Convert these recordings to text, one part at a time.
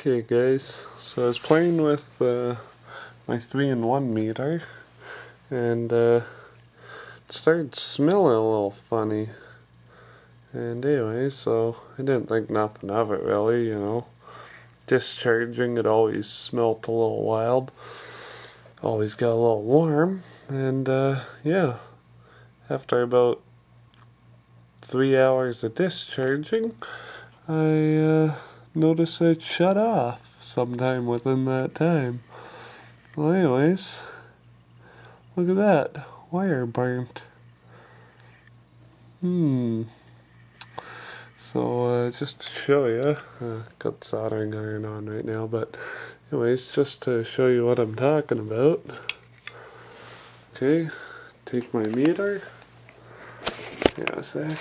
Okay guys, so I was playing with my 3-in-1 meter and it started smelling a little funny. And anyway, so I didn't think nothing of it really, you know. Discharging, it always smelt a little wild. Always got a little warm. And yeah, after about 3 hours of discharging, I noticed it shut off sometime within that time. Well, anyways, look at that. Wire burnt. So, just to show you, got soldering iron on right now, but anyways, just to show you what I'm talking about. Okay, take my meter. Yeah, a sec.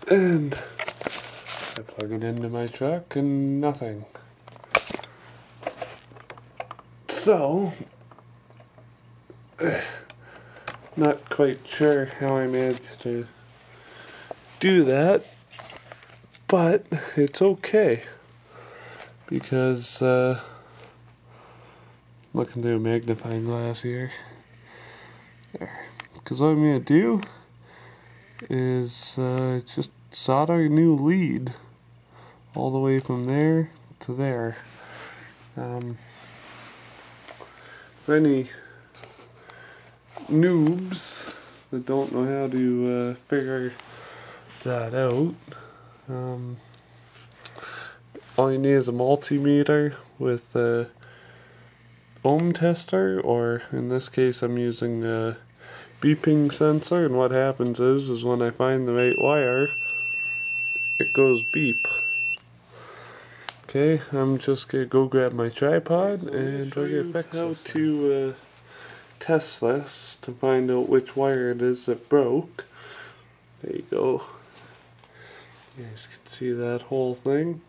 And I plug it into my truck and nothing. So, not quite sure how I managed to do that, but it's okay because looking through a magnifying glass here. Because what I'm going to do is just solder a new lead all the way from there to there. For any noobs that don't know how to figure that out, all you need is a multimeter with a ohm tester, or in this case I'm using a beeping sensor, and what happens is when I find the right wire, it goes beep. Okay, I'm just gonna go grab my tripod and try to fix how to test this to find out which wire it is that broke. There you go. You guys can see that whole thing.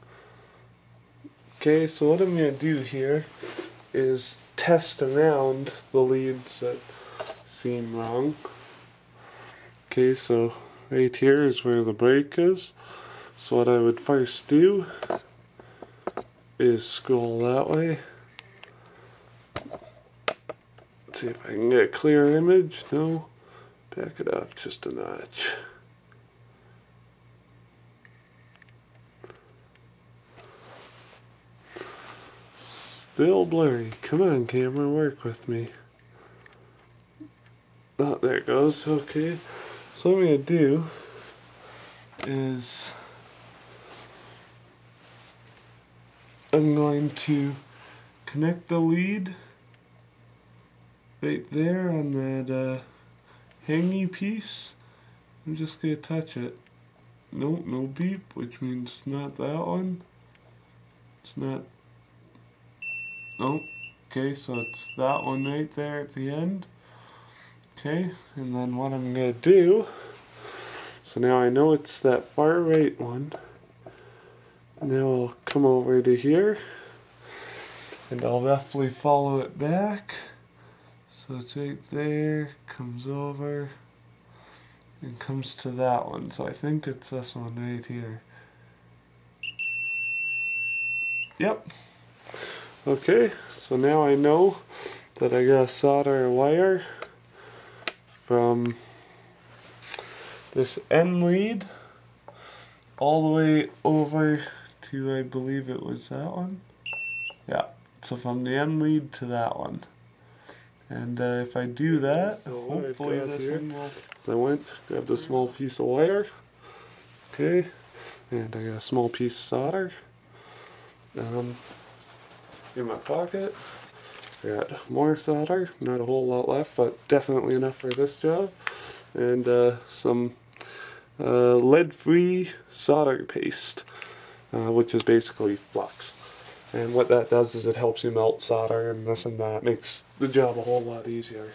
Okay, so what I'm gonna do here is test around the leads that seem wrong. Okay, so right here is where the break is. So what I would first do is scroll that way. Let's see if I can get a clear image. No, back it up just a notch. Still blurry. Come on, camera, work with me. Oh, there it goes. Okay, so what I'm going to do is I'm going to connect the lead right there on that hangy piece. I'm just going to touch it. Nope, no beep, which means not that one. It's not. Nope. Okay, so it's that one right there at the end. Okay, and then what I'm going to do, so now I know it's that far right one. Now I'll come over to here and I'll roughly follow it back. So it's right there, comes over, and comes to that one. So I think it's this one right here. Yep. Okay, so now I know that I gotta solder a wire from this end lead all the way over to, I believe it was that one. Yeah, so from the end lead to that one. And if I do that, so hopefully this thing will... So I went, grabbed a small piece of wire. Okay, and I got a small piece of solder. In my pocket, I got more solder, not a whole lot left, but definitely enough for this job, and some lead-free solder paste, which is basically flux. And what that does is it helps you melt solder and this and that, makes the job a whole lot easier.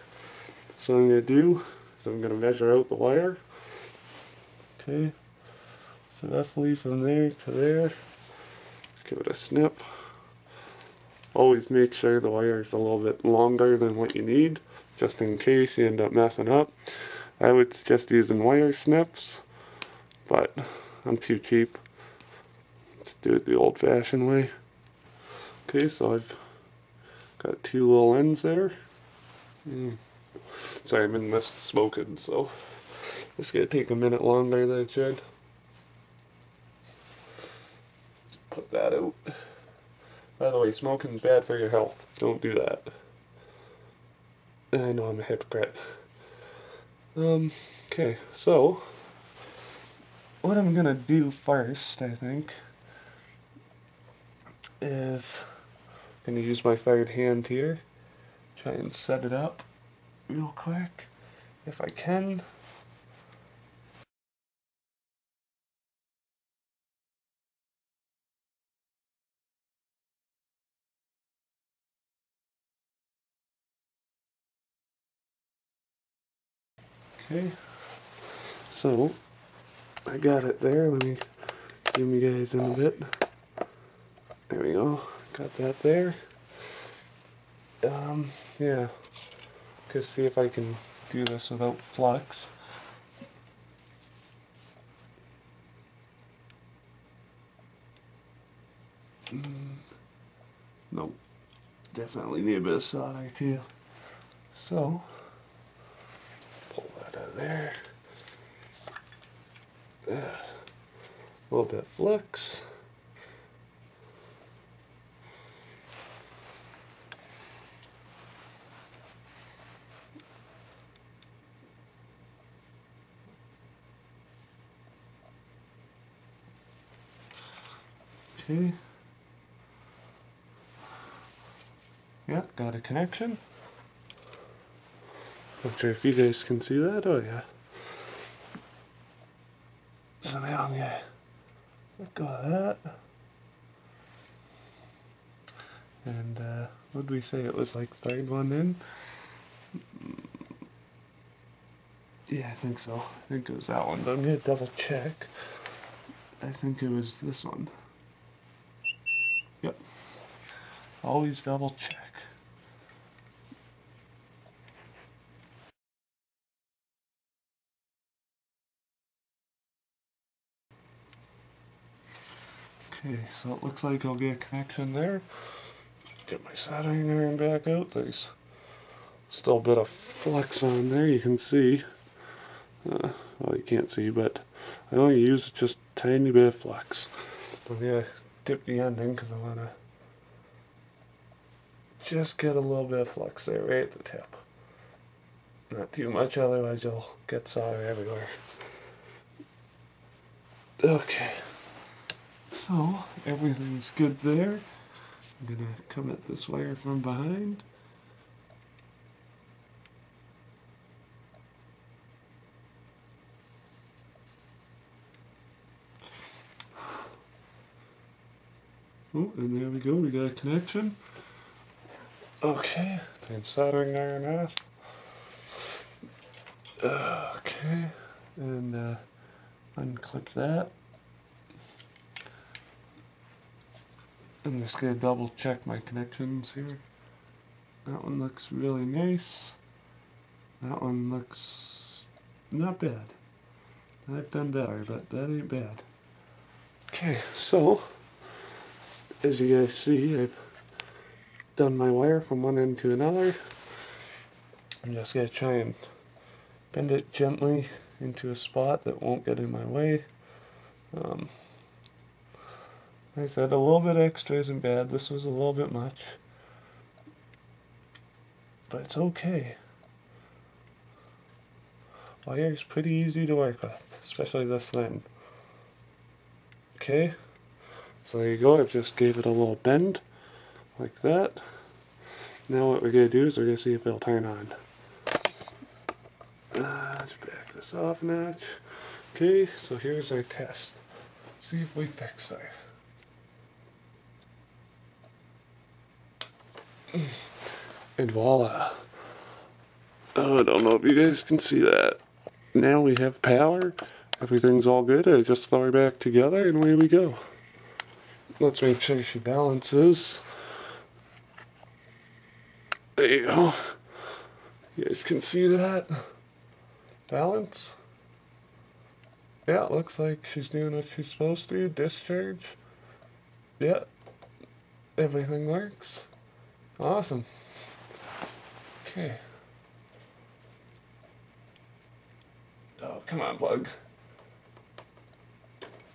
So what I'm going to do is I'm going to measure out the wire. Okay, so roughly from there to there, give it a snip. Always make sure the wire is a little bit longer than what you need, just in case you end up messing up. I would suggest using wire snips, but I'm too cheap to do it the old-fashioned way. Okay, so I've got 2 little ends there. Sorry, I'm in the midst of smoking, so it's gonna take a minute longer than it should. Put that out. By the way, smoking's bad for your health. Don't do that. I know I'm a hypocrite. Okay, so what I'm gonna do first, I think, is I'm gonna use my third hand here. Try and set it up real quick, if I can. Okay, so I got it there. Let me zoom you guys in a bit. There we go. Got that there. Yeah. Just see if I can do this without flux. Nope. Definitely need a bit of solder too. So, pull that out of there. A little bit of flux. Okay. Yep, got a connection. Not sure if you guys can see that. Oh yeah. So now I'm gonna let go of that. And what did we say? It was like third one in? Yeah, I think so. I think it was that one, but I'm gonna double check. I think it was this one. Yep. Always double check. Okay, so it looks like I'll get a connection there. Get my soldering iron back out. There's still a bit of flux on there, you can see. Well, you can't see, but I only use just a tiny bit of flux. I'm gonna dip the end in because I want to just get a little bit of flux there right at the tip. Not too much, otherwise you'll get solder everywhere. Okay, so everything's good there. I'm gonna come at this wire from behind. Oh, and there we go, we got a connection. Okay, turn soldering iron off. Okay, and unclip that. I'm just going to double check my connections here. That one looks really nice. That one looks not bad. I've done better, but that ain't bad. Okay, so as you guys see, I've done my wire from one end to another. I'm just going to try and bend it gently into a spot that won't get in my way. Like I said, a little bit extra isn't bad. This was a little bit much, but it's okay. Wire is pretty easy to work with, especially this thin. Okay, so there you go. I've just gave it a little bend, like that. Now what we're going to do is we're going to see if it'll turn on. Let's back this off a notch. Okay, so here's our test. See if we fix that. And voila. Oh, I don't know if you guys can see that. Now we have power. Everything's all good. I just throw her back together and away we go. Let's make sure she balances. There you go. You guys can see that. balance. Yeah, it looks like she's doing what she's supposed to. Discharge. Yeah, everything works. Awesome. Okay. Oh, come on, plug.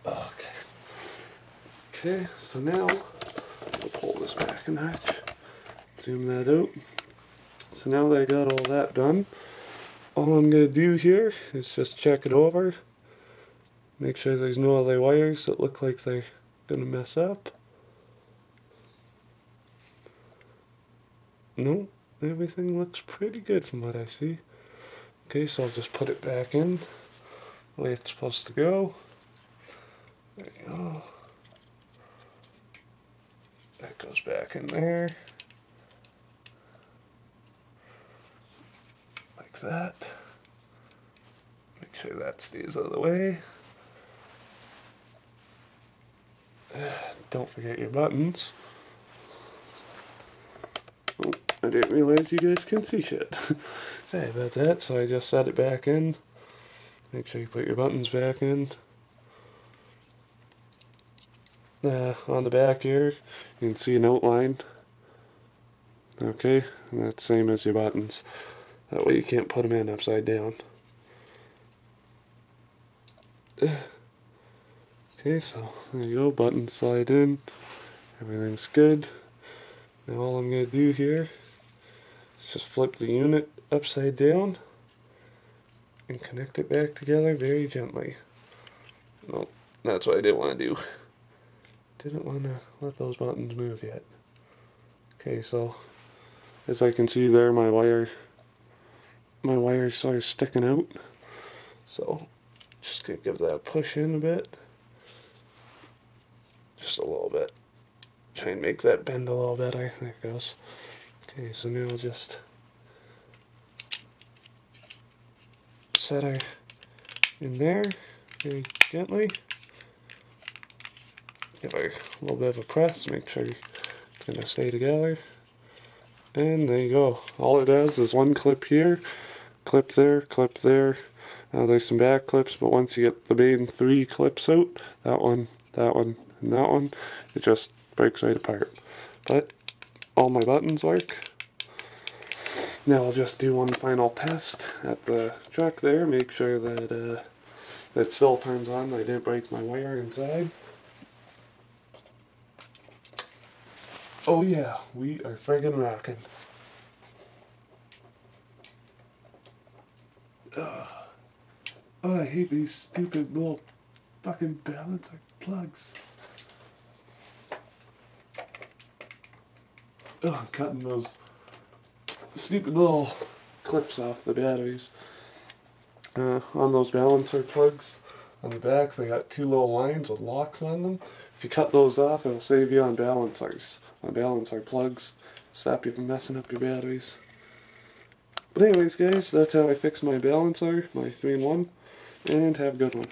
Okay. Okay, so now we'll pull this back a notch. Zoom that out. So now that I got all that done, all I'm going to do here is just check it over. Make sure there's no other wires that look like they're going to mess up. No, everything looks pretty good from what I see. Okay, so I'll just put it back in the way it's supposed to go. There you go. That goes back in there. Like that. Make sure that stays out of the way. Don't forget your buttons. Oh, I didn't realize you guys can see shit. Sorry about that, so I just set it back in. Make sure you put your buttons back in. On the back here, you can see an outline. Okay, and that's the same as your buttons. That way you can't put them in upside down. Okay, so there you go, buttons slide in. Everything's good. Now all I'm going to do here is just flip the unit upside down and connect it back together very gently. Well, that's what I didn't want to do. Didn't want to let those buttons move yet. Okay, so as I can see there, my wires are sticking out. So just gonna give that a push in a bit. Just a little bit. Try and make that bend a little better. There it goes. Okay, so now I'll just set her in there very gently. Give her a little bit of a press, make sure it's going to stay together. And there you go. All it does is one clip here, clip there, clip there. Now there's some back clips, but once you get the main 3 clips out, that one, and that one, it just breaks right apart. But all my buttons work. Now I'll just do one final test at the truck there, make sure that it still turns on. I didn't break my wire inside. Oh yeah, we are friggin' rocking. Oh, I hate these stupid little fucking balancer plugs. Oh, I'm cutting those stupid little clips off the batteries. On those balancer plugs on the back, they got 2 little lines with locks on them. If you cut those off, it'll save you on balancers. On balancer plugs, stop you from messing up your batteries. But anyways guys, that's how I fix my balancer, my 3-in-1, and have a good one.